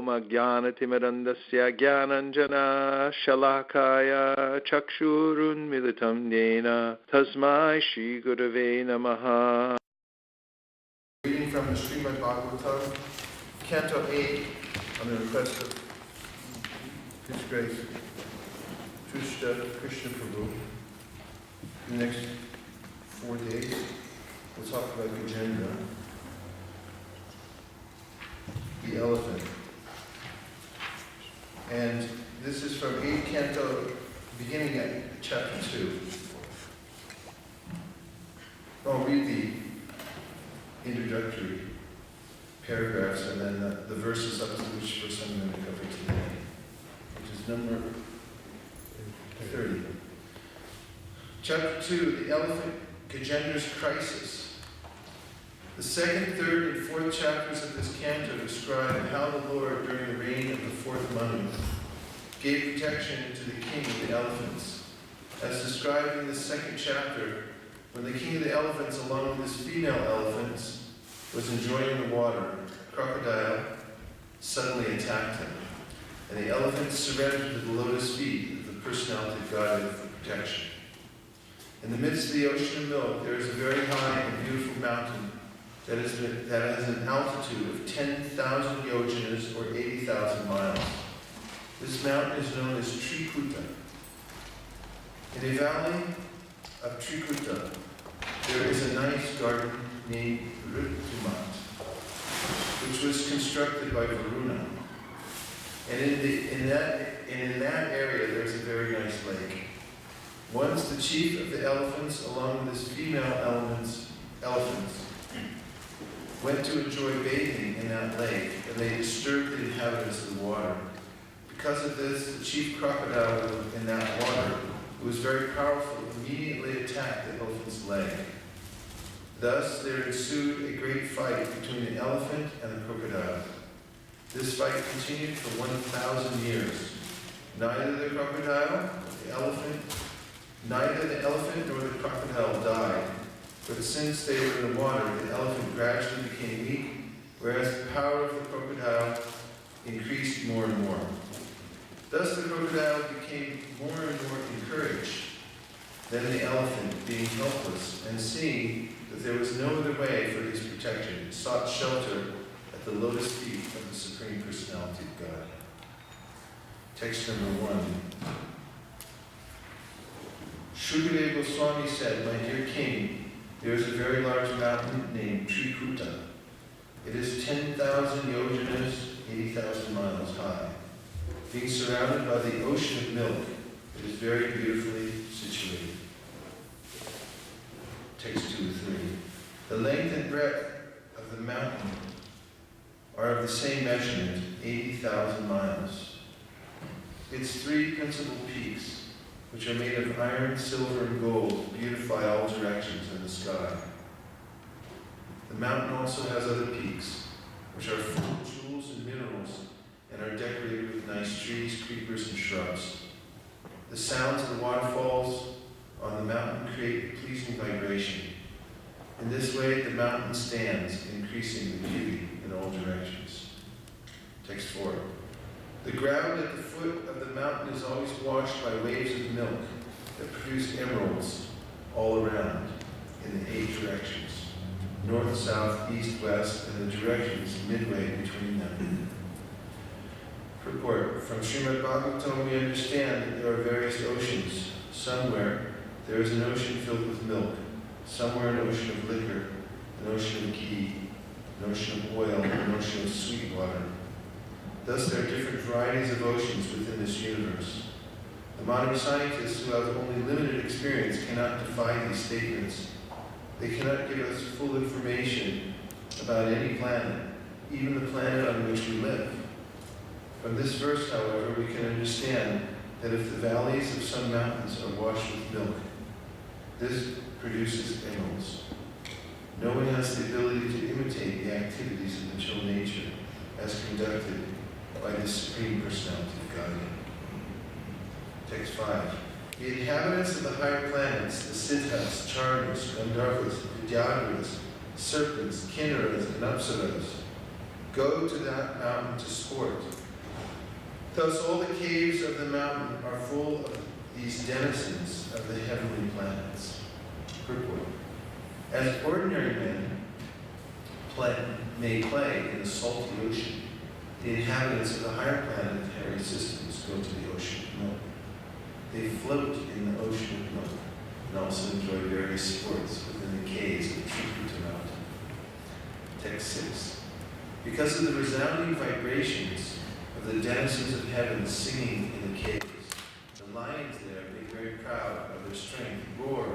Ajnanatimirandasya Jnananjana Shalakaya Chakshurunmilitam Yena Tasmai Shri Gurave Namaha. Reading from the Srimad Bhagavatam, Canto 8, on the request of His Grace, Krishna Prabhu. In the next 4 days, we'll talk about Gajendra, the elephant. And this is from 8th Canto, beginning at chapter 2. I'll read the introductory paragraphs and then the verses up to which verse I'm going to cover today, which is number 30. Chapter 2, the elephant Gajendra's crisis. The second, third, and fourth chapters of this canto describe how the Lord, during the reign of the fourth Manu, gave protection to the king of the elephants. As described in the second chapter, when the king of the elephants, along with his female elephants, was enjoying the water, a crocodile suddenly attacked him, and the elephants surrendered to the lotus feet of the personality of God for protection. In the midst of the ocean of milk, there is a very high and beautiful mountain that has an altitude of 10,000 yojanas or 80,000 miles. This mountain is known as Trikuta. In a valley of Trikuta, there is a nice garden named Ritumat, which was constructed by Varuna. And in that area, there's a very nice lake. Once the chief of the elephants, along with his female elephants, went to enjoy bathing in that lake, and they disturbed the inhabitants of the water. Because of this, the chief crocodile in that water, who was very powerful, immediately attacked the elephant's leg. Thus, there ensued a great fight between the elephant and the crocodile. This fight continued for 1,000 years. Neither the elephant nor the crocodile died, but since they were in the water, the elephant gradually became weak, whereas the power of the crocodile increased more and more. Thus the crocodile became more and more encouraged. Then the elephant, being helpless and seeing that there was no other way for his protection, sought shelter at the lotus feet of the Supreme Personality of God. Text number 1. Shukadeva Goswami said, "My dear king, there is a very large mountain named Trikuta. It is 10,000 yojanas, 80,000 miles high. Being surrounded by the ocean of milk, it is very beautifully situated." Text 2 and 3. The length and breadth of the mountain are of the same measurement, 80,000 miles. Its 3 principal peaks, which are made of iron, silver, and gold, beautify all directions in the sky. The mountain also has other peaks, which are full of jewels and minerals, and are decorated with nice trees, creepers, and shrubs. The sounds of the waterfalls on the mountain create a pleasing vibration. In this way, the mountain stands, increasing the beauty in all directions. Text 4. The ground at the foot of the mountain is always washed by waves of milk that produce emeralds all around in the 8 directions, north, south, east, west, and the directions midway between them. Purport. From Srimad Bhagavatam we understand that there are various oceans. Somewhere there is an ocean filled with milk, somewhere an ocean of liquor, an ocean of ghee, an ocean of oil, an ocean of sweet water. Thus there are different varieties of oceans within this universe. The modern scientists who have only limited experience cannot defy these statements. They cannot give us full information about any planet, even the planet on which we live. From this verse, however, we can understand that if the valleys of some mountains are washed with milk, this produces emeralds. No one has the ability to imitate the activities of material nature as conducted by the Supreme Personality of God. Text 5. The inhabitants of the higher planets, the Siddhas, Charnas, Gandharvas, Vidyadharas, serpents, kinnaras, and apsaras, go to that mountain to sport. Thus all the caves of the mountain are full of these denizens of the heavenly planets. Purport. As ordinary men may play in the salty ocean, the inhabitants of the higher planetary systems go to the ocean of milk. They float in the ocean of milk and also enjoy various sports within the caves of Trikuta Mountain. Text 6. Because of the resounding vibrations of the denizens of heaven singing in the caves, the lions there, being very proud of their strength, roar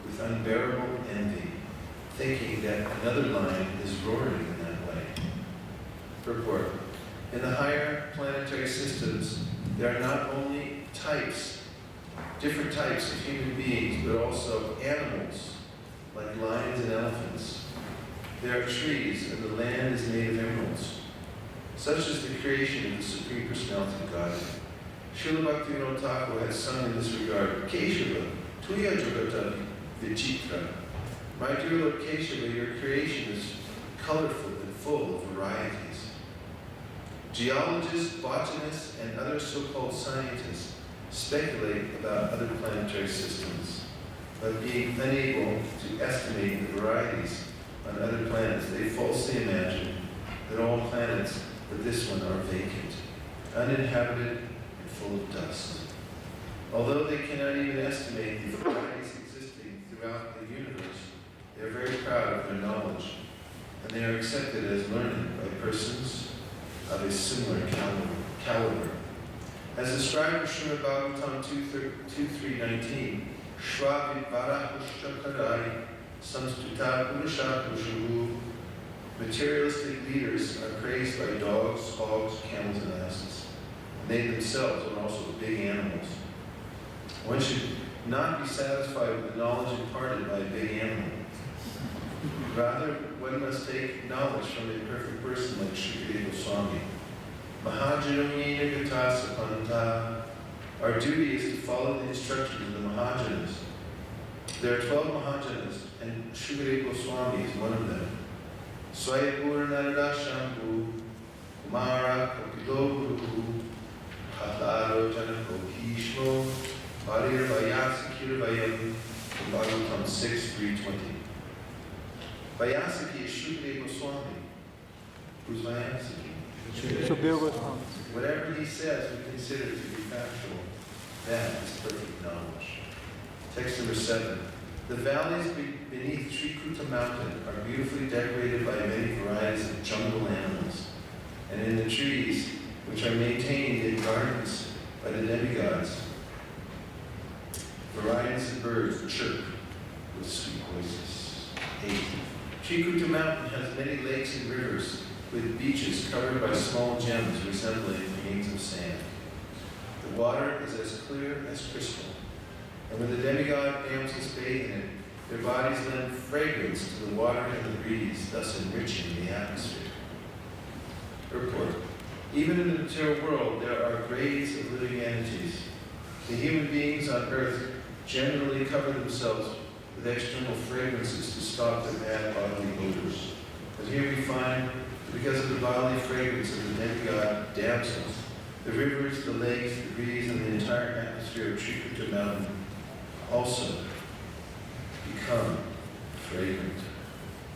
with unbearable envy, thinking that another lion is roaring in that way. Purport. In the higher planetary systems, there are not only different types of human beings, but also animals, like lions and elephants. There are trees, and the land is made of emeralds. Such is the creation of the Supreme Personality of Godhead. Srila Bhaktivinoda Thakur has sung in this regard, Keshava, Tuya Jagata Vichitra. My dear Lord Keshava, your creation is colorful and full of varieties. Geologists, botanists, and other so-called scientists speculate about other planetary systems, but being unable to estimate the varieties on other planets, they falsely imagine that all planets but this one are vacant, uninhabited, and full of dust. Although they cannot even estimate the varieties existing throughout the universe, they are very proud of their knowledge, and they are accepted as learned by persons of a similar caliber. As described in Srimad Bhagavatam 2.3.19, Shravit Varahushakarai Samstuta Purusha Purushavu. Materialistic leaders are praised by dogs, hogs, camels, and asses. They themselves are also big animals. One should not be satisfied with the knowledge imparted by a big animal. Rather, one must take knowledge from a perfect person like Shukadeva Goswami. Mahajanamyena Gata Sapanta. Our duty is to follow the instructions of the Mahajanas. There are 12 Mahajanas, and Shukadeva Goswami is one of them. Swayapur Narada Shambhu, Kumara Kapilo Guru, Hataro Janako Hishmo, Varir Vaisesika Vayam, Bhagavatam 6.3.20. Vaisesika is Shukadeva Goswami. Who's Vaisesika? Shukadeva Goswami. Whatever he says we consider to be factual. That is perfect knowledge. Text number 7. The valleys beneath Trikuta Mountain are beautifully decorated by many varieties of jungle animals, and in the trees, which are maintained in gardens by the demigods, varieties of birds chirp with sweet voices. 8. Trikuta Mountain has many lakes and rivers with beaches covered by small gems resembling grains of sand. The water is as clear as crystal. And when the demigod damsels bathe in it, their bodies lend fragrance to the water and the breeze, thus enriching the atmosphere. Purport. Even in the material world, there are grades of living entities. The human beings on earth generally cover themselves with external fragrances to stop their bad bodily odors. But here we find, because of the bodily fragrance of the demigod damsels, the rivers, the lakes, the breeze, and the entire atmosphere of Trikuta Mountain also become fragrant.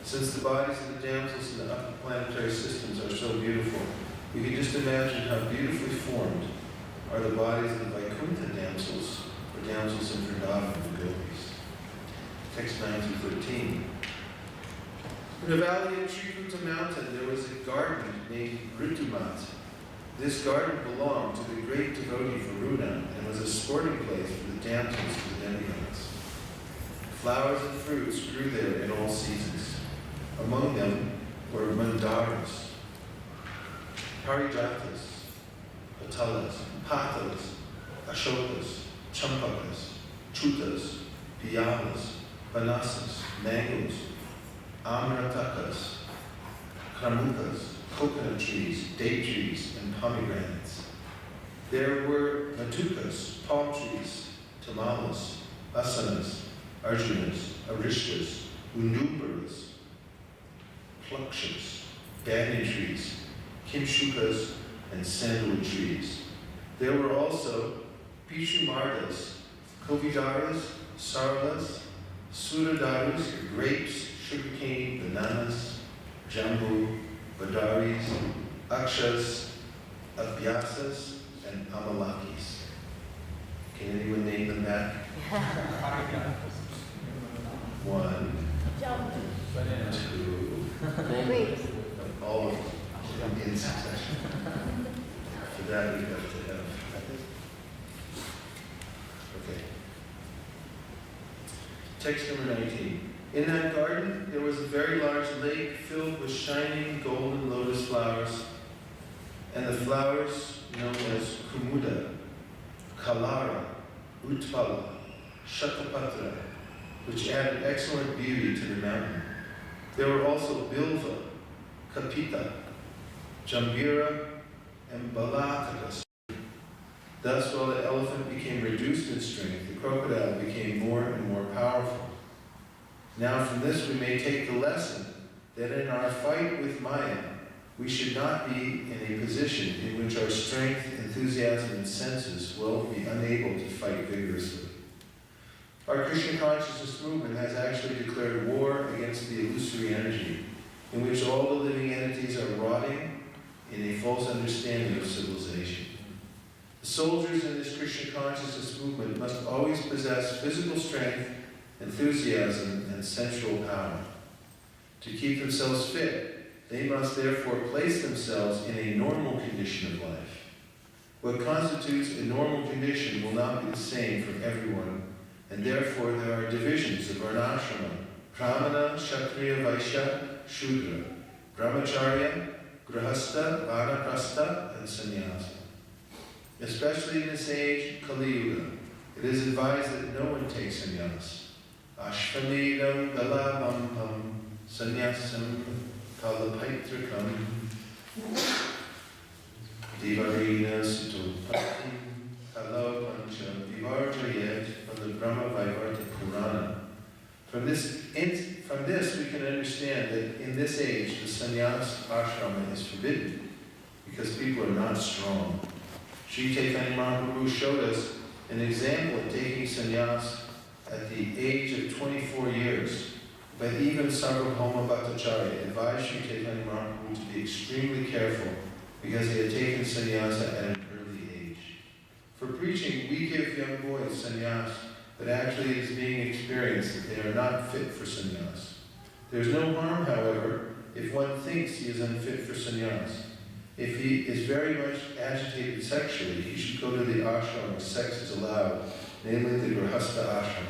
Since the bodies of the damsels in the upper planetary systems are so beautiful, we can just imagine how beautifully formed are the bodies of the Vaikuntha damsels, or damsels in Vrindavan and gopis. Text 9-13. In the valley of Trikuta Mountain, there was a garden named Ritumat. This garden belonged to the great devotee Varuna and was a sporting place for the damsels of the demigods. Flowers and fruits grew there in all seasons. Among them were mandaras, parijatas, patalas, patas, ashokas, champakas, chutas, piyamas, panasas, mangoes, amratakas, kramukas, coconut trees, date trees, and pomegranates. There were matukas, palm trees, tamalas, asanas, arjunas, arishtas, undubaras, plukshas, banyan trees, kimshukas, and sandalwood trees. There were also pishumardas, kovidaras, sarlas, sudadaras, grapes, sugarcane, bananas, jambu, badaris, akshas, abhyasas, and amalakis. Can anyone name them back? 1, 2, all of them in succession. For that we have to have. Okay. Text number 19. In that garden there was a very large lake filled with shining golden lotus flowers, and the flowers known as kumuda, kalara, utpala, shatapatra, which added excellent beauty to the mountain. There were also bilva, kapita, jambira, and balatakas. Thus, while the elephant became reduced in strength, the crocodile became more and more powerful. Now from this we may take the lesson that in our fight with Maya, we should not be in a position in which our strength, enthusiasm, and senses will be unable to fight vigorously. Our Krishna consciousness movement has actually declared war against the illusory energy, in which all the living entities are rotting in a false understanding of civilization. The soldiers in this Krishna consciousness movement must always possess physical strength, enthusiasm, and sensual power. To keep themselves fit, they must therefore place themselves in a normal condition of life. What constitutes a normal condition will not be the same for everyone, and therefore there are divisions of varnashrama: Brahmana, Kshatriya, Vaishya, Shudra, Brahmacharya, Grahastha, Vanaprastha, and Sannyasa. Especially in this age, Kali Yuga, it is advised that no one takes sannyas. Ashvamedam galabhampam sannyasam kalapaitrikam divarina sitopatim kalopancha vivarjayet, from the Brahma Vaivarta Purana. From this we can understand that in this age the sannyas ashrama is forbidden because people are not strong. Sri Chaitanya Mahaprabhu showed us an example of taking sannyas at the age of 24 years, but even Sarvabhauma Bhattacharya advised Sri Chaitanya Mahaprabhu to be extremely careful because he had taken sannyasa at an early age. For preaching, we give young boys sannyas, but actually it is being experienced that they are not fit for sannyas. There is no harm, however, if one thinks he is unfit for sannyas. If he is very much agitated sexually, he should go to the ashram where sex is allowed, namely the Grahastha ashram.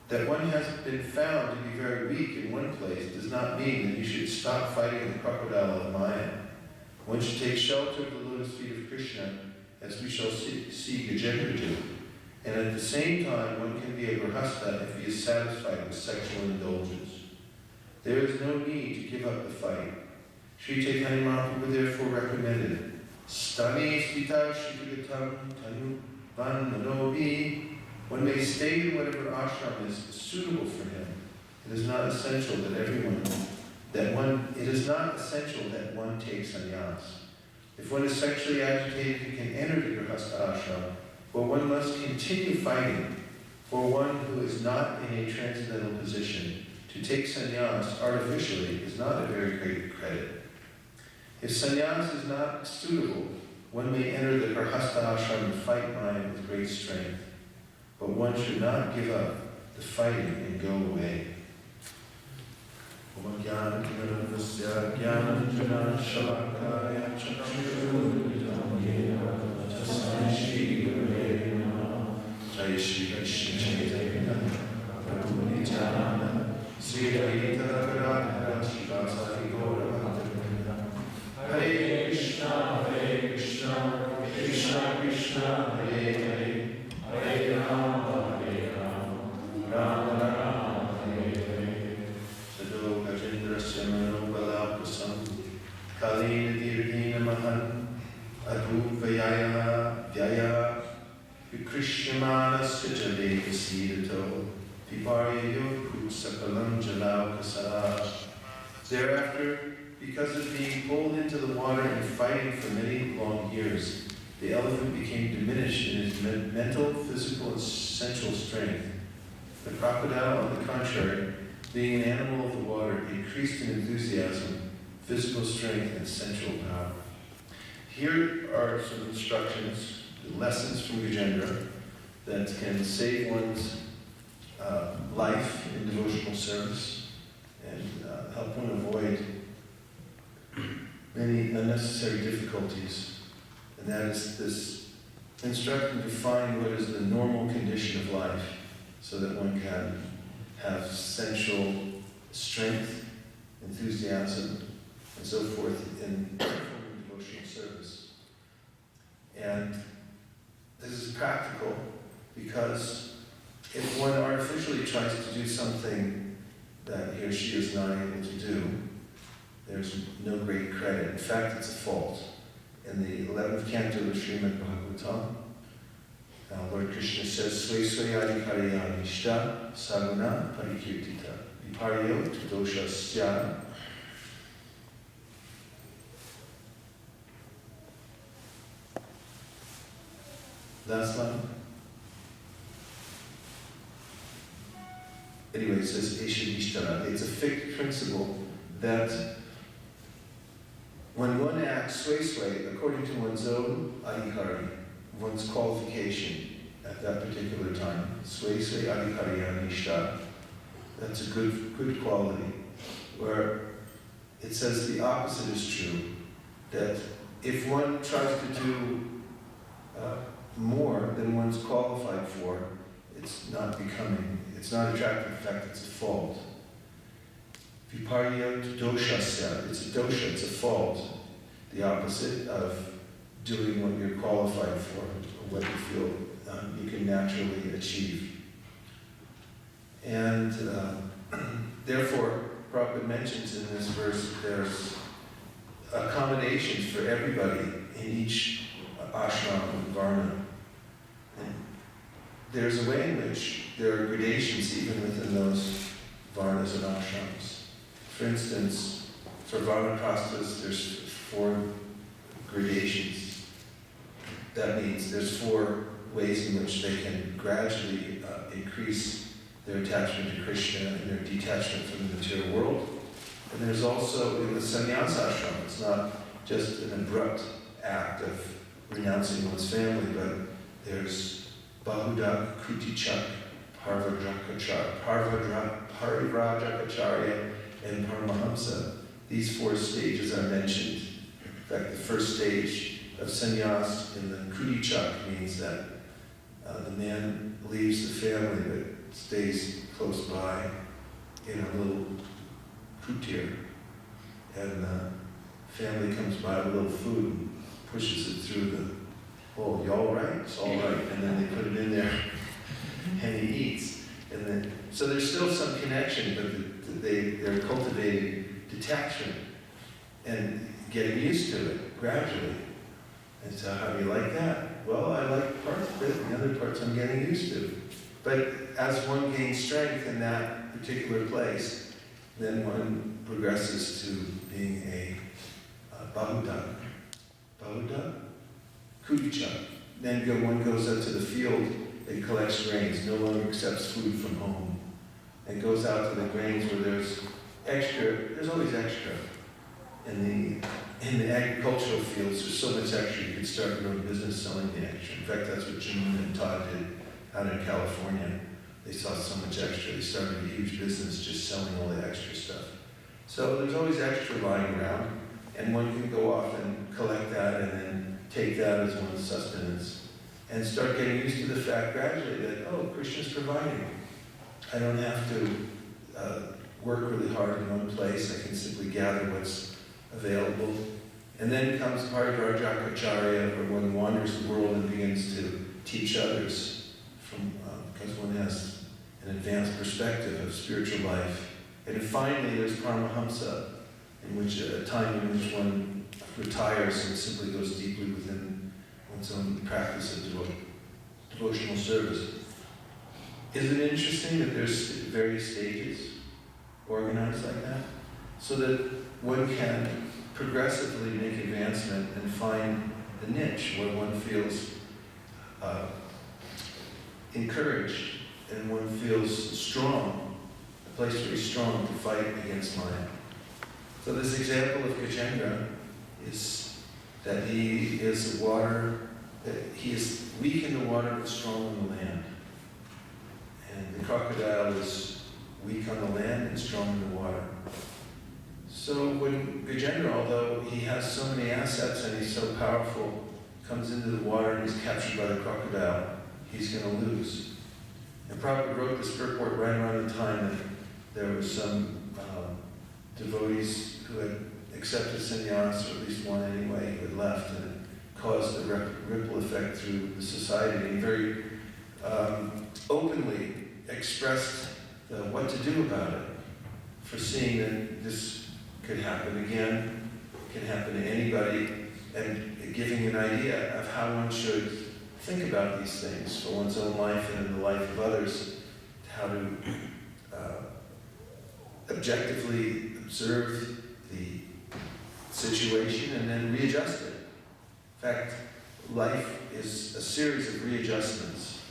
That one has been found to be very weak in one place does not mean that you should stop fighting the crocodile of Maya. One should take shelter of the lotus feet of Krishna, as we shall see Gajendra do. And at the same time, one can be a Grahastha if he is satisfied with sexual indulgence. There is no need to give up the fight. Sri Chaitanya Mahaprabhu therefore recommended, Stani Svita Shikagatam Tanu Van Manobi. One may stay in whatever ashram is suitable for him. It is not essential that one takes sannyas. If one is sexually agitated, he can enter the Grahastha ashram, but one must continue fighting. For one who is not in a transcendental position, to take sannyas artificially is not a very great credit. If sannyas is not suitable, one may enter the Grahastha ashram and fight mind with great strength. But one should not give up the fighting and go away. Hare Krishna, Krishna Krishna, Hare Hare, Hare Rama, Rama Rama, Hare Hare. Sado Gajendra Semano Balapasam, Kalina Dirhina Mahan, Adu Vyaya, Vyaya, Vikrishyamana Sijale Sidato, Viparya Yoku Sakalam Jalao Kasara. Thereafter, because of being pulled into the water and fighting for many long years, the elephant became diminished in his mental, physical, and sensual strength. The crocodile, on the contrary, being an animal of the water, increased in enthusiasm, physical strength, and sensual power. Here are some instructions, lessons from Gajendra that can save one's life in devotional service and help one avoid many unnecessary difficulties. And that is this instruction to find what is the normal condition of life so that one can have sensual strength, enthusiasm, and so forth in devotional service. And this is practical because if one artificially tries to do something that he or she is not able to do, there's no great credit. In fact, it's a fault. In the 11th canto of Srimad Bhagavatam, Lord Krishna says, Sway Swayadi Karya Nishta Saguna Parikirtita Viparyo Doshasya. Last line. Anyway, it says Esha Nishtara. It's a fixed principle that when one acts sway according to one's own adhikari, one's qualification at that particular time, sway adhikariya nishta, that's a good quality. Where it says the opposite is true, that if one tries to do more than one's qualified for, it's not becoming, it's not attractive. In fact, it's a fault. Viparya doshasya, it's a dosha, it's a fault. The opposite of doing what you're qualified for, or what you feel you can naturally achieve. And therefore, Prabhupada mentions in this verse, there's accommodations for everybody in each ashram and varna. And there's a way in which there are gradations even within those varnas and ashrams. For instance, for vanaprasthas, there's 4 gradations. That means there's 4 ways in which they can gradually increase their attachment to Krishna and their detachment from the material world. And there's also, in the sannyasa ashram, it's not just an abrupt act of renouncing one's family, but there's Bahuda, Kutichak, Parivrajacharya, and Paramahamsa. These 4 stages are mentioned. In fact, the first stage of sannyas in the Kutichak means that the man leaves the family but stays close by in a little kutir. And the family comes by with a little food and pushes it through the hole. You all right? It's all right. And then they put it in there and he eats. And then, so there's still some connection, but they're cultivating detachment and getting used to it gradually. And so how do you like that? Well, I like parts of it, the other parts I'm getting used to. But as one gains strength in that particular place, then one progresses to being a Bahuda. Bahuda? Kudicha. Then one goes out to the field and collects grains, no longer accepts food from home, and goes out to the grains where there's extra, there's always extra. In the agricultural fields, there's so much extra, you could start your own business selling the extra. In fact, that's what Jim and Todd did out in California. They saw so much extra, they started a huge business just selling all the extra stuff. So there's always extra lying around, and one can go off and collect that and then take that as one's sustenance and start getting used to the fact gradually that, oh, Krishna's providing. I don't have to work really hard in one place. I can simply gather what's available. And then comes Parivrajacharya, where one wanders the world and begins to teach others because one has an advanced perspective of spiritual life. And finally, there's Paramahamsa, in which a time in which one retires and simply goes deeply within one's own practice of devotional service. Isn't it interesting that there's various stages organized like that? So that one can progressively make advancement and find the niche where one feels encouraged and one feels strong, a place where he's strong to fight against Maya. So this example of Gajendra is that he is he is weak in the water but strong on the land. And the crocodile is weak on the land and strong in the water. So when Gajendra, although he has so many assets and he's so powerful, comes into the water and he's captured by the crocodile, he's going to lose. And Prabhupada wrote this purport right around the time that there were some devotees who had accepted sannyas, or at least one anyway, who had left, and it caused a ripple effect through the society. And he very openly expressed what to do about it, foreseeing that this could happen again, can happen to anybody, and giving an idea of how one should think about these things for one's own life and in the life of others, how to objectively observe the situation and then readjust it. In fact, life is a series of readjustments,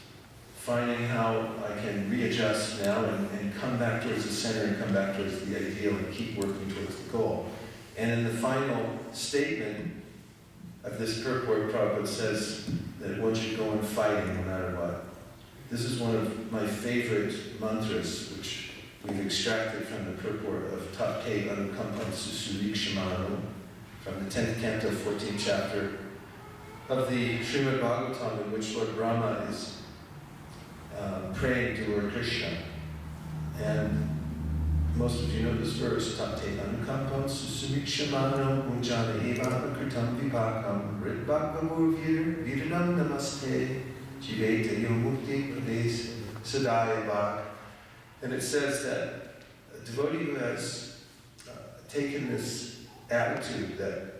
finding how I can readjust now and come back towards the center and come back towards the ideal and keep working towards the goal. And in the final statement of this purport, Prabhupada says that one should go on fighting no matter what. This is one of my favorite mantras, which we've extracted from the purport of Tate Anukampam Susurikshamanu, from the 10th canto, 14th chapter of the Srimad Bhagavatam, in which Lord Brahma is praying to Lord Krishna. And most of you know this verse, Tate Anukampam Susurikshamanu Unjana Eva Kritam Vipakam Ritbhakvamur Viranam Namaste Jiveta Yomukti Pradesh Sadaya. And it says that a devotee who has taken this attitude that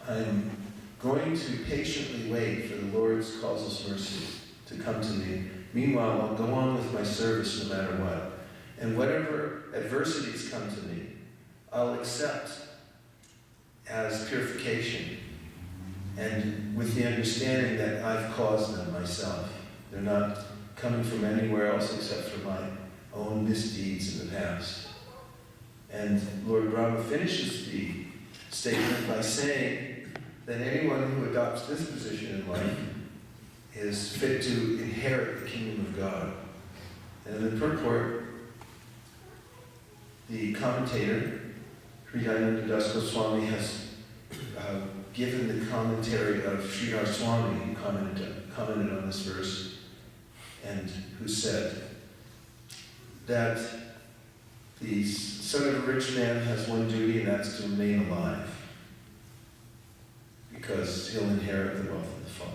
I'm going to patiently wait for the Lord's causeless mercy to come to me. Meanwhile, I'll go on with my service no matter what. And whatever adversities come to me, I'll accept as purification, and with the understanding that I've caused them myself. They're not coming from anywhere else except for my own misdeeds in the past. And Lord Brahma finishes the statement by saying that anyone who adopts this position in life is fit to inherit the kingdom of God. And in the purport, the commentator, Hridayananda Das Goswami, has given the commentary of Sridhar Swami, who commented on this verse, and who said that the son of a rich man has one duty, and that's to remain alive, because he'll inherit the wealth of the Father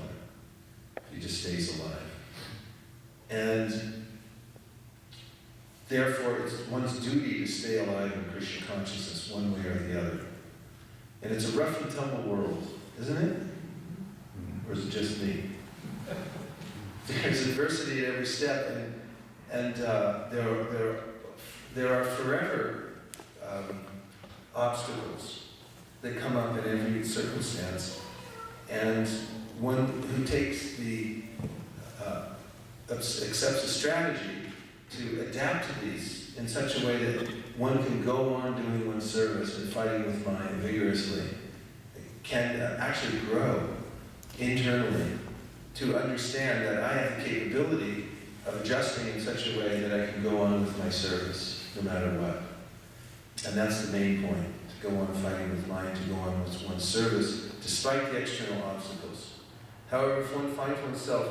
if he just stays alive. And therefore, it's one's duty to stay alive in Krishna consciousness one way or the other. And it's a rough and tumble world, isn't it? Or is it just me? There's adversity at every step, and there are forever obstacles that come up in every circumstance. And one who takes accepts a strategy to adapt to these in such a way that one can go on doing one's service and fighting with mind vigorously, can actually grow internally to understand that I have the capability of adjusting in such a way that I can go on with my service no matter what. And that's the main point, to go on fighting with mind, to go on with one's service despite the external obstacles. However, if one finds oneself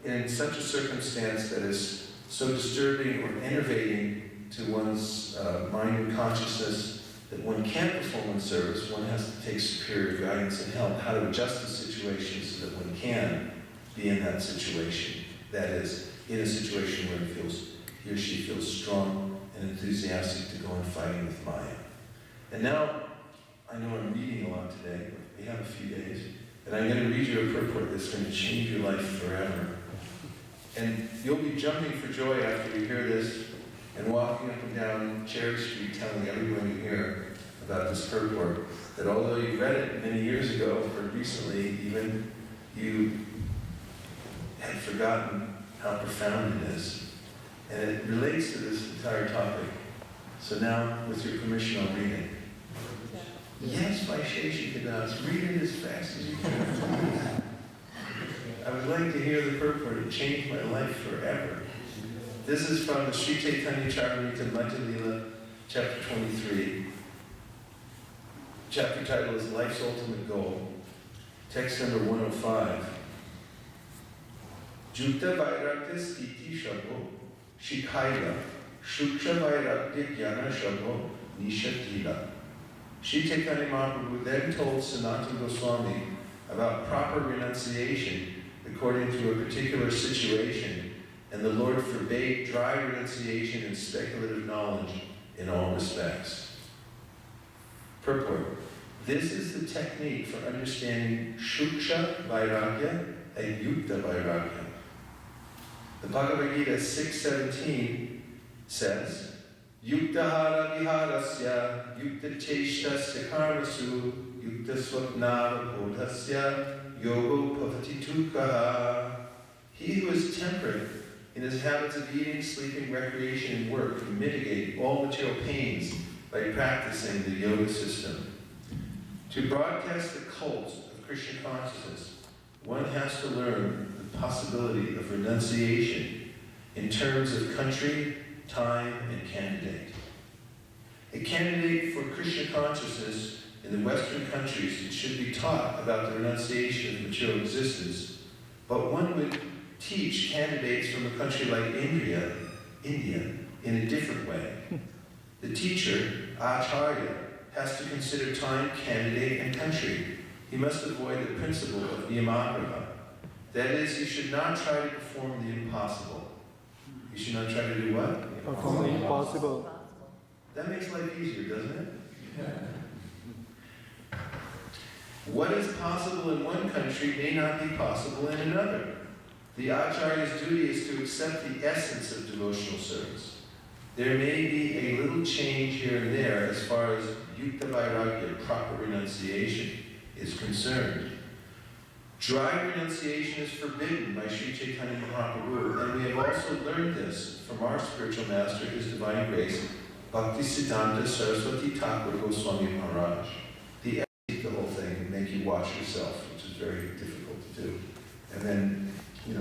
in such a circumstance that is so disturbing or enervating to one's mind and consciousness that one can't perform one's service, one has to take superior guidance and help how to adjust the situation so that one can be in that situation. That is, in a situation where he or she feels strong and enthusiastic to go on fighting with Maya. And now, I know I'm reading a lot today, but we have a few days, and I'm going to read you a purport that's going to change your life forever. And you'll be jumping for joy after you hear this and walking up and down Cherry Street telling everyone you hear about this purport, that although you read it many years ago, or recently even, you had forgotten how profound it is. And it relates to this entire topic. So now, with your permission, I'll read it. Yes, Vaisesika Dasa, read it as fast as you can. I would like to hear the purport. It changed my life forever. This is from the Sri Chaitanya Charitamrita Madhya Lila, chapter 23. Chapter title is Life's Ultimate Goal. Text number 105. Jukta Vairagya Stiti Shabo, Shikhaila, Shuksha Vairagya Jnana Shabo, Nishatila. Sri Chaitanya Mahaprabhu then told Sanatana Goswami about proper renunciation according to a particular situation, and the Lord forbade dry renunciation and speculative knowledge in all respects. Purport. This is the technique for understanding Shuksha Vairagya and Yukta Vairagya. The Bhagavad Gita 6:17 says, Yuktahara viharasya, yukta cheshtasya karmasu, yukta swapnava bodhasya, yogo bhavati tukaha. He who is temperate in his habits of eating, sleeping, recreation, and work can mitigate all material pains by practicing the yoga system. To broadcast the cult of Krishna consciousness, one has to learn the possibility of renunciation in terms of country, time, and candidate. A candidate for Krishna consciousness in the Western countries, it should be taught about the renunciation of material existence, but one would teach candidates from a country like India, in a different way. The teacher, Acharya, has to consider time, candidate, and country. He must avoid the principle of niyamagrha. That is, he should not try to perform the impossible. He should not try to do what? Perform the impossible. That makes life easier, doesn't it? Yeah. What is possible in one country may not be possible in another. The Acharya's duty is to accept the essence of devotional service. There may be a little change here and there as far as Yukta Vairagya, proper renunciation, is concerned. Dry renunciation is forbidden by Sri Chaitanya Mahaprabhu, and we have also learned this from our spiritual master, His Divine Grace, Bhaktisiddhanta Saraswati Thakur Goswami Maharaj. He edited the whole thing and make you watch yourself, which is very difficult to do. And then,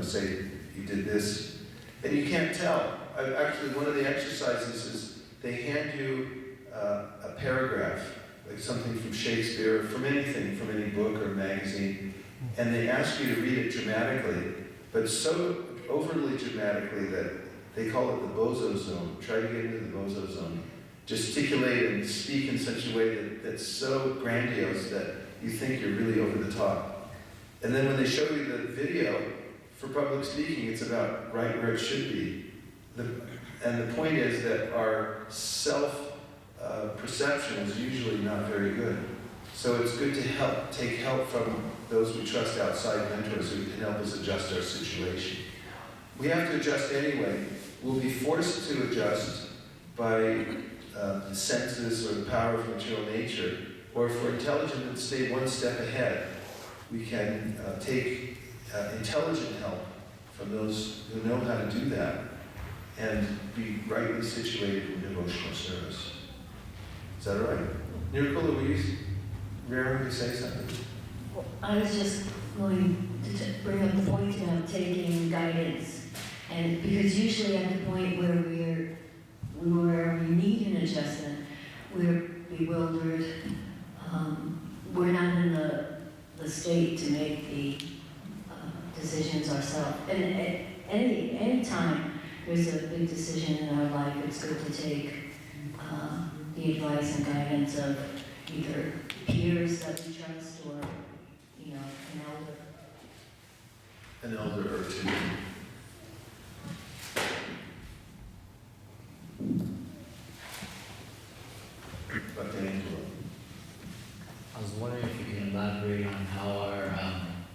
say you did this, and you can't tell. Actually, one of the exercises is they hand you a paragraph, like something from Shakespeare, from anything, from any book or magazine, and they ask you to read it dramatically, but so overly dramatically that they call it the bozo zone. Try to get into the bozo zone. Gesticulate and speak in such a way that's so grandiose that you think you're really over the top. And then when they show you the video for public speaking, it's about right where it should be. And the point is that our self-perception is usually not very good. So it's good to take help from those we trust outside mentors who can help us adjust our situation. We have to adjust anyway. We'll be forced to adjust by the senses or the power of material nature, or if we're intelligent and stay one step ahead, we can take intelligent help from those who know how to do that and be rightly situated in devotional service. Is that all right? Nirukula, were you raring to say something? Well, I was just going to bring up the point about taking guidance. And because usually at the point where we need an adjustment, we're bewildered. We're not in the state to make the decisions ourselves. And at any time there's a big decision in our life, it's good to take the advice and guidance of either peers that we trust or, an elder. An elder or two. I was wondering if you can elaborate on how our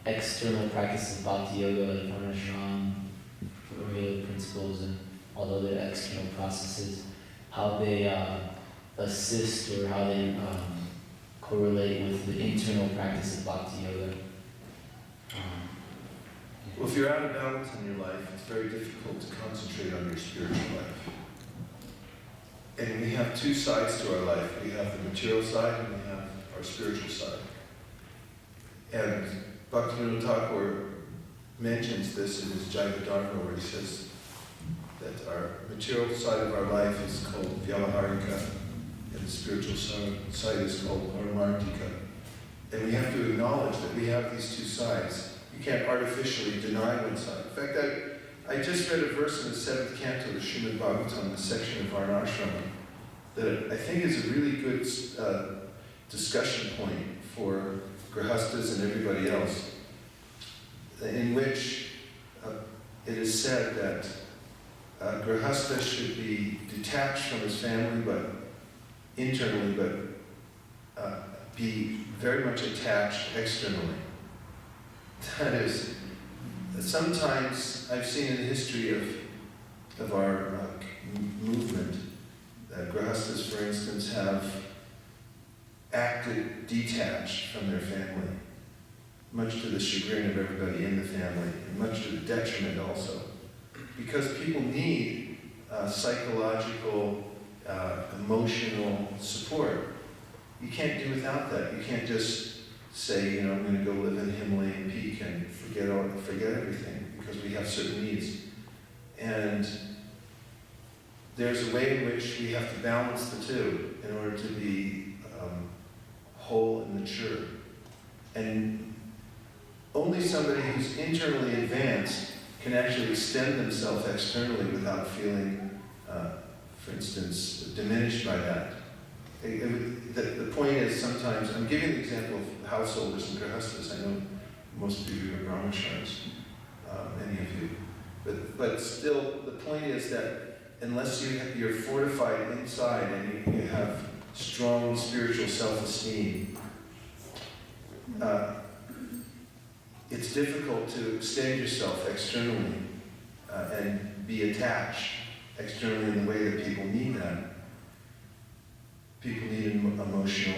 external practices of Bhakti Yoga, like Varnashram, Yoga principles, and all the other external processes, how they assist or how they correlate with the internal practice of bhakti yoga. Well, if you're out of balance in your life, it's very difficult to concentrate on your spiritual life. And we have two sides to our life. We have the material side and we have our spiritual side. And Bhaktivinoda Thakur mentions this in his Jaiva Dharma, where he says that our material side of our life is called Vyavaharika and the spiritual side is called Paramarthika. And we have to acknowledge that we have these two sides. You can't artificially deny one side. In fact, I just read a verse in the 7th canto of the Srimad Bhagavatam, the section of Varnashrama, that I think is a really good discussion point for grihastas and everybody else, in which it is said that grihasta should be detached from his family, but internally, but be very much attached externally. That is, sometimes I've seen in the history of our movement that grihastas, for instance, have acted detached from their family, much to the chagrin of everybody in the family, and much to the detriment also. Because people need psychological, emotional support. You can't do without that. You can't just say, I'm going to go live in Himalayan peak and forget everything, because we have certain needs. And there's a way in which we have to balance the two in order to be whole and mature. And only somebody who's internally advanced can actually extend themselves externally without feeling, for instance, diminished by that. The point is, sometimes, I'm giving the example of householders and grihastas. I know most of you are brahmacharis, many of you. But still, the point is that unless you're fortified inside and you have strong spiritual self-esteem, it's difficult to extend yourself externally and be attached externally in the way that people need that. People need emotional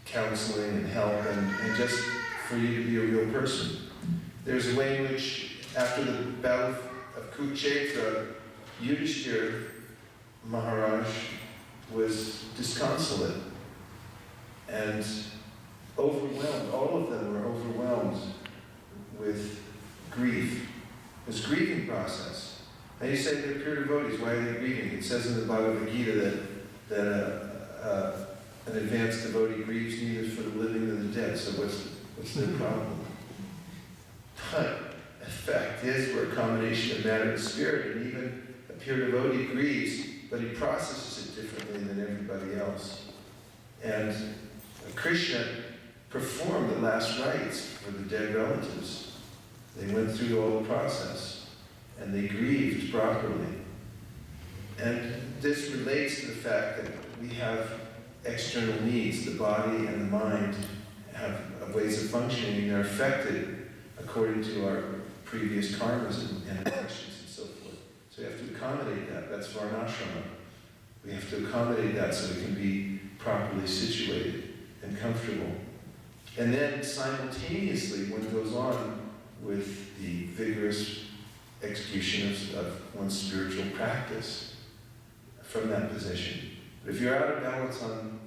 counseling and help and just for you to be a real person. There's a way in which, after the battle of Kurukshetra, Yudhishthira Maharaj was disconsolate and overwhelmed. All of them were overwhelmed with grief. It was a grieving process. And you say they're pure devotees, why are they grieving? It says in the Bhagavad Gita that an advanced devotee grieves neither for the living nor the dead, so what's their problem? But the fact is, we're a combination of matter and spirit, and even a pure devotee grieves, but he processes it differently than everybody else. And Krishna performed the last rites for the dead relatives. They went through all the process, and they grieved properly. And this relates to the fact that we have external needs. The body and the mind have ways of functioning, and they're affected according to our previous karmas and affections and so forth. So we have to accommodate that. That's varnashrama. We have to accommodate that so we can be properly situated and comfortable. And then simultaneously, one goes on with the vigorous execution of one's spiritual practice from that position. But if you're out of balance on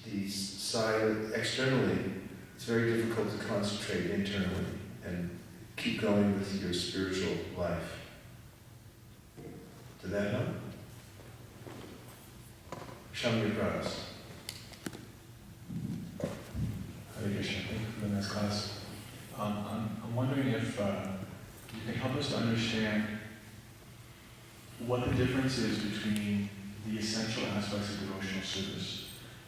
the side externally, it's very difficult to concentrate internally and keep going with your spiritual life. Did that help? Shamya Pradas. Hare Krishna, thank you for the nice class. I'm wondering if you can help us to understand what the difference is between the essential aspects of devotional service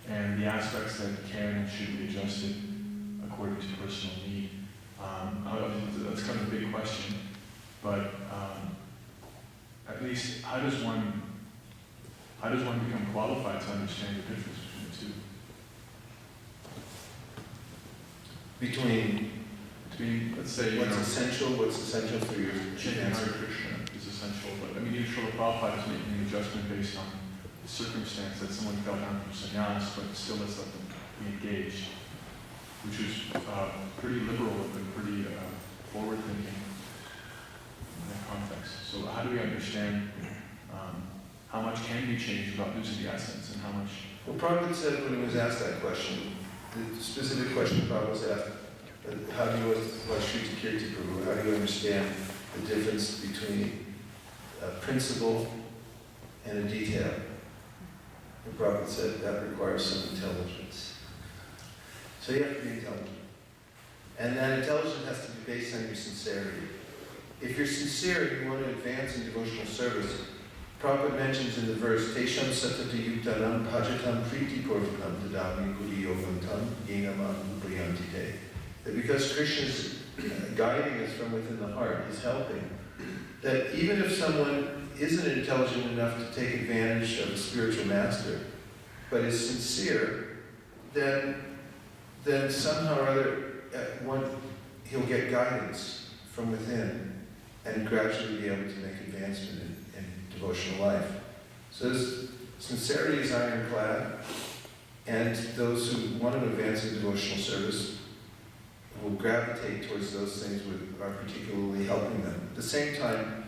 and the aspects that can and should be adjusted according to personal need. That's kind of a big question, but at least how does one become qualified to understand the difference between the two? Between mean, let's say, What's essential for your chanting answer? Hare Krishna is essential, but I mean, even Srila Prabhupada is making an adjustment based on the circumstance that someone fell down from sannyas, but still has let them be engaged, which is pretty liberal and pretty forward-thinking in that context. So how do we understand how much can be changed without losing the essence, and how much? Well, Prabhupada said when he was asked that question, the specific question Prabhupada was asked, how do you, like Shriti Kirti Prabhu, how do you understand the difference between a principle and a detail? And Prabhupada said that requires some intelligence. So you have to be intelligent. And that intelligence has to be based on your sincerity. If you're sincere and you want to advance in devotional service, Prabhupada mentions in the verse, Tesham satata yuktanam bhajatam priti purvakam tadami kudi yogantam yenamam upayanti te. That because Krishna's guiding us from within the heart, He's helping, that even if someone isn't intelligent enough to take advantage of a spiritual master, but is sincere, then somehow or other, he'll get guidance from within and gradually be able to make advancement in devotional life. So sincerity is ironclad, and those who want to advance in devotional service will gravitate towards those things that are particularly helping them. At the same time,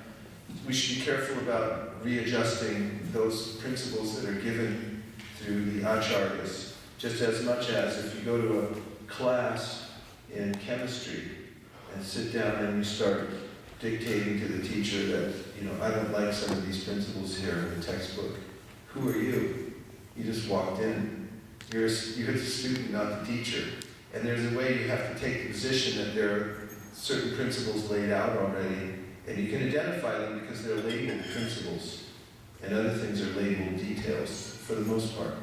we should be careful about readjusting those principles that are given through the acharyas, just as much as if you go to a class in chemistry and sit down and you start dictating to the teacher that, I don't like some of these principles here in the textbook. Who are you? You just walked in. You're the student, not the teacher. And there's a way you have to take the position that there are certain principles laid out already, and you can identify them because they're labeled principles, and other things are labeled details, for the most part.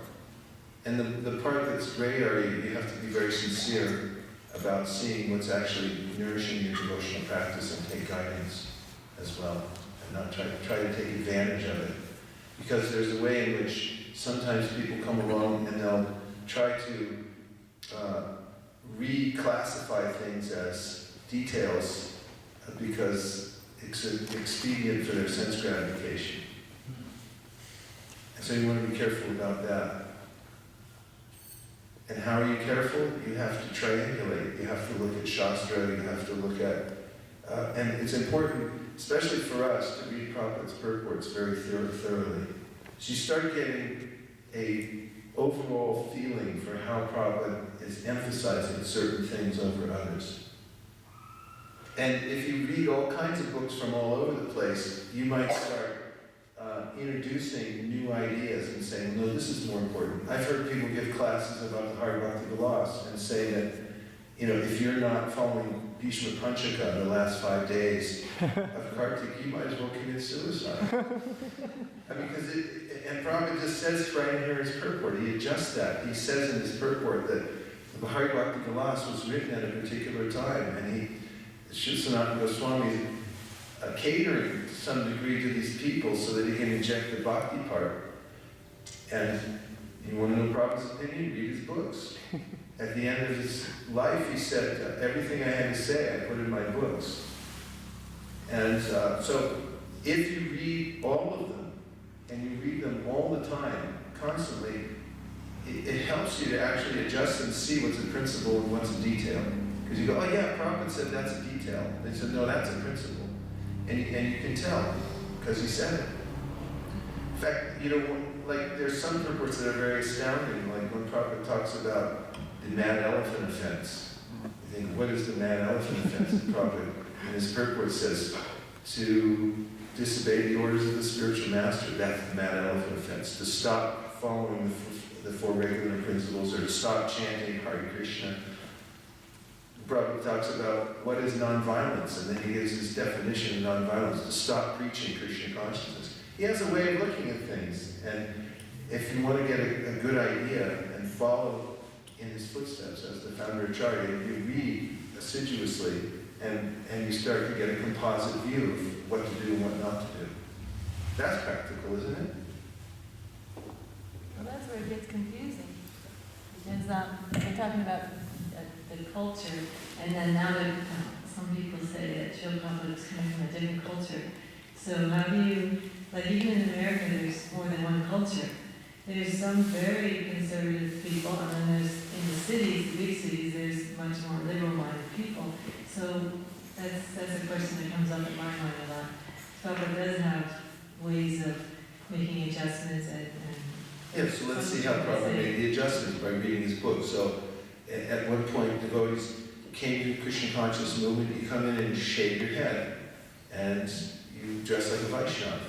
And the part that's gray area, you have to be very sincere about seeing what's actually nourishing your devotional practice and take guidance as well, and not try to take advantage of it. Because there's a way in which sometimes people come along and they'll try to reclassify things as details because it's expedient for their sense gratification. And so you want to be careful about that. And how are you careful? You have to triangulate. You have to look at Shastra, you have to look at, and it's important, especially for us, to read Prabhupada's purports very thoroughly. So you start getting a overall feeling for how Prabhupada is emphasizing certain things over others. And if you read all kinds of books from all over the place, you might start introducing new ideas and saying, no, this is more important. I've heard people give classes about the Hari Bhakti Vilas and say that, if you're not following Bhishma Panchaka the last 5 days of Kartik, you might as well commit suicide. Because and Prabhupada just says right in here in his purport, he adjusts that. He says in his purport that the Hari Bhakti Vilas was written at a particular time, and Sanatana Goswami is catering to some degree to these people so that he can inject the bhakti part. And you want to know Prabhupada's opinion? Read his books. At the end of his life, he said, everything I had to say, I put in my books. And so, if you read all of them, and you read them all the time, constantly, it helps you to actually adjust and see what's a principle and what's a detail. Because you go, oh yeah, Prabhupada said that's a detail. They said, no, that's a principle. And you can tell, because he said it. In fact, there's some purports that are very astounding, like when Prabhupada talks about the mad elephant offense. You think, what is the mad elephant offense? And Prabhupada, in his purport, says, to disobey the orders of the spiritual master, that's the mad elephant offense. To stop following the four regular principles, or to stop chanting Hare Krishna. Prabhupada talks about what is nonviolence, and then he gives his definition of nonviolence, to stop preaching Krishna consciousness. He has a way of looking at things, and if you want to get a good idea and follow in his footsteps as the founder of Acharya, you read assiduously, and you start to get a composite view of what to do and what not to do. That's practical, isn't it? Well, that's where it gets confusing, because they're talking about the the culture, and then now that some people say that Srila Prabhupada is coming from a different culture. So how do you, like even in America there's more than one culture. There's some very conservative people, and then there's, in the cities, the big cities, there's much more liberal-minded people. So that's a question that comes up in my mind a lot. Prabhupada does have ways of making adjustments and Yeah, so let's see how Prabhupada made the adjustments by reading his book. So at one point, devotees came to Krishna conscious movement, you come in and you shave your head, and you dress like a Vaishnava.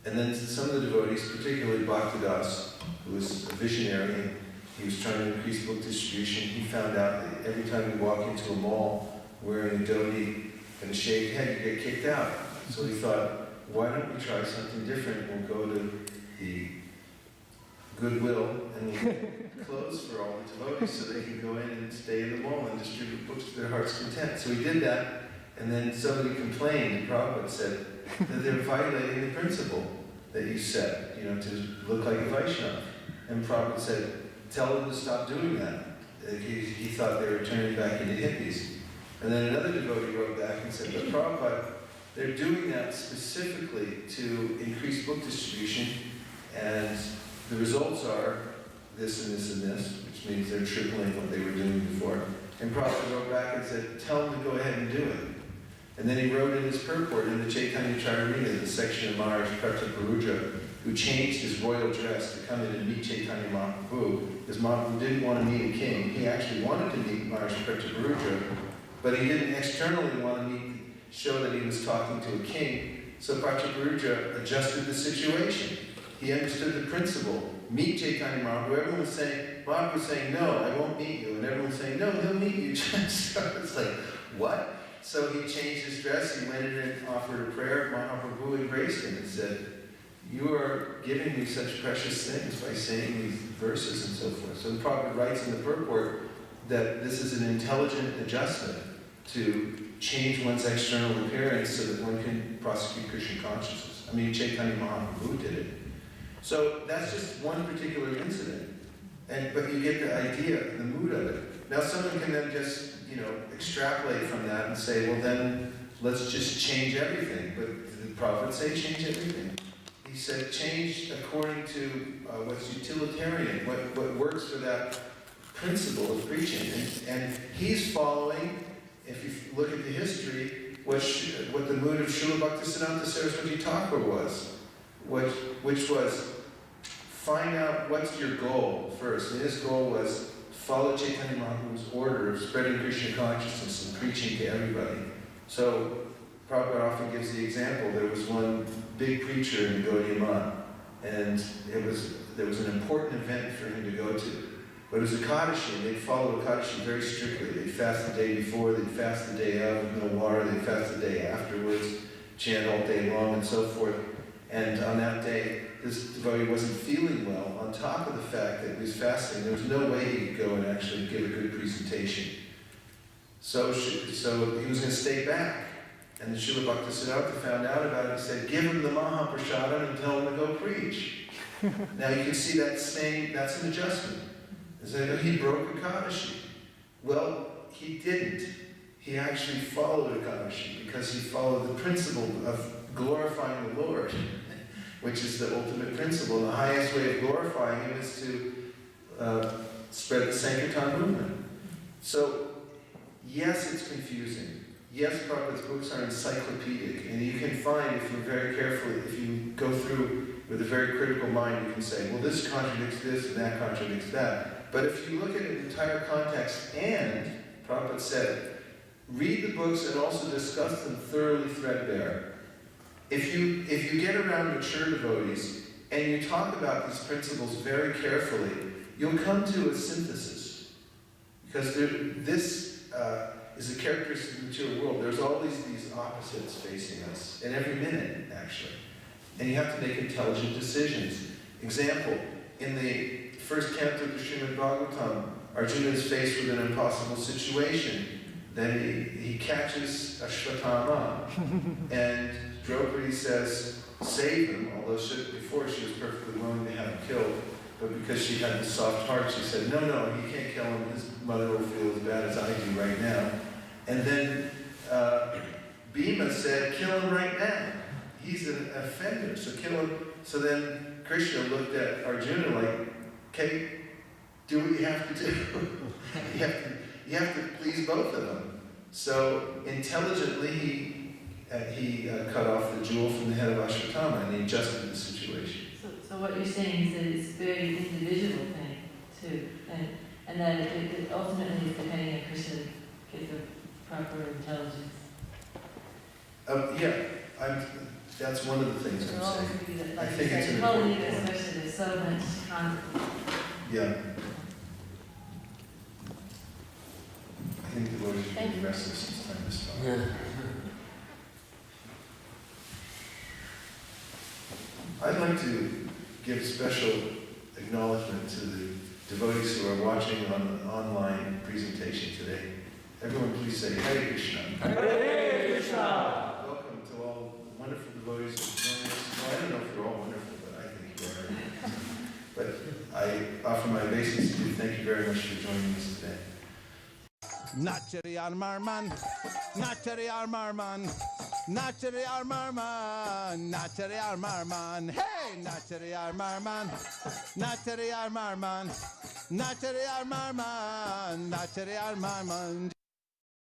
And then some of the devotees, particularly Dasa, who was a visionary, and he was trying to increase book distribution, he found out that every time you walk into a mall wearing a dhoti and a shaved head, you get kicked out. So he thought, why don't we try something different? We'll go to the Goodwill and we'll get clothes for all the devotees so they can go in and stay in the mall and distribute books to their heart's content. So he did that, and then somebody complained, and Prabhupada said that they're violating the principle that you set, to look like a Vaishnava. And Prabhupada said, tell them to stop doing that. He thought they were turning back into hippies. And then another devotee wrote back and said, but Prabhupada, they're doing that specifically to increase book distribution, and the results are this and this and this, which means they're tripling what they were doing before. And Prabhupada wrote back and said, tell them to go ahead and do it. And then he wrote in his purport in the Chaitanya Charitamrita, the section of Maharaj Prataparuja, who changed his royal dress to come in and meet Chaitanya Mahaprabhu, because Mahaprabhu didn't want to meet a king. He actually wanted to meet Maharaj Prataparuja, but he didn't externally want to show that he was talking to a king. So Prataparuja adjusted the situation. He understood the principle. Meet Chaitanya Mahaprabhu. Everyone was saying, Mahaprabhu was saying, no, I won't meet you. And everyone was saying, no, he'll meet you. So it's like, what? So he changed his dress, he went in and offered a prayer. Mahaprabhu embraced him and said, you are giving me such precious things by saying these verses and so forth. So the Prabhupada writes in the purport that this is an intelligent adjustment to change one's external appearance so that one can prosecute Krishna consciousness. I mean, Chaitanya Mahaprabhu did it. So that's just one particular incident. But you get the idea, the mood of it. Now someone can then just, extrapolate from that and say, well then, let's just change everything. But did the Prophet say change everything? He said change according to what's utilitarian, what works for that principle of preaching. And he's following, if you look at the history, what the mood of Srila Bhaktisiddhanta Saraswati Thakur was, which was find out what's your goal first. And his goal was follow Chaitanya Mahaprabhu's order of spreading Krishna consciousness and preaching to everybody. So Prabhupada often gives the example. There was one big preacher in Gaudiya Math, and there was an important event for him to go to. But it was Ekadashi, and they'd follow Ekadashi very strictly. They'd fast the day before, they'd fast the day of, with no water, they'd fast the day afterwards, chant all day long and so forth. And on that day, this devotee wasn't feeling well. On top of the fact that he was fasting, there was no way he could go and actually give a good presentation. So he was going to stay back. And the Srila Bhaktisiddhanta found out about it. He said, give him the Mahaprasadam and tell him to go preach. Now you can see that's an adjustment. He broke Ekadashi. Well, he didn't. He actually followed Ekadashi because he followed the principle of glorifying the Lord, which is the ultimate principle. The highest way of glorifying Him is to spread the Sankirtan movement. So, yes, it's confusing. Yes, Prabhupada's books are encyclopedic, and you can find, if you're very careful, if you go through with a very critical mind, you can say, well, this contradicts this and that contradicts that. But if you look at an entire context, and Prabhupada said, read the books and also discuss them thoroughly threadbare. If you get around mature devotees and you talk about these principles very carefully, you'll come to a synthesis. Because this is a characteristic of the material world. There's always these opposites facing us, in every minute, actually. And you have to make intelligent decisions. Example, in the first canto of the Srimad Bhagavatam, Arjuna is faced with an impossible situation. Then he catches Ashwatthama, and Draupadi says, save him, although before she was perfectly willing to have him killed. but because she had the soft heart, she said, no, you can't kill him. His mother will feel as bad as I do right now. And then Bhima said, kill him right now. He's an offender, so kill him. So then Krishna looked at Arjuna like, okay, do what you have to do. you have to please both of them. So intelligently, he cut off the jewel from the head of Ashwatthama and he adjusted the situation. So what you're saying is that it's a very individual thing, too, and that it ultimately is depending on Krishna to get the proper intelligence. That's one of the things I'm saying. I think it's an important important point. especially there's so much conflict. Yeah. I think the Lord is going to be restless since time to stop. I'd like to give special acknowledgement to the devotees who are watching on the online presentation today. Everyone please say Hare Krishna. Hare Krishna. Welcome to all the wonderful devotees who join us. Well, I don't know if you're all wonderful, but I think you are. But I offer my obeisance to you. Thank you very much for joining us today. Nachari Armarman, Nachari Armarman, Nachari Armarman, Nachari Armarman, hey, Nachari Armarman, Nachari Armarman, Nachari Armarman, Nachari Armarman.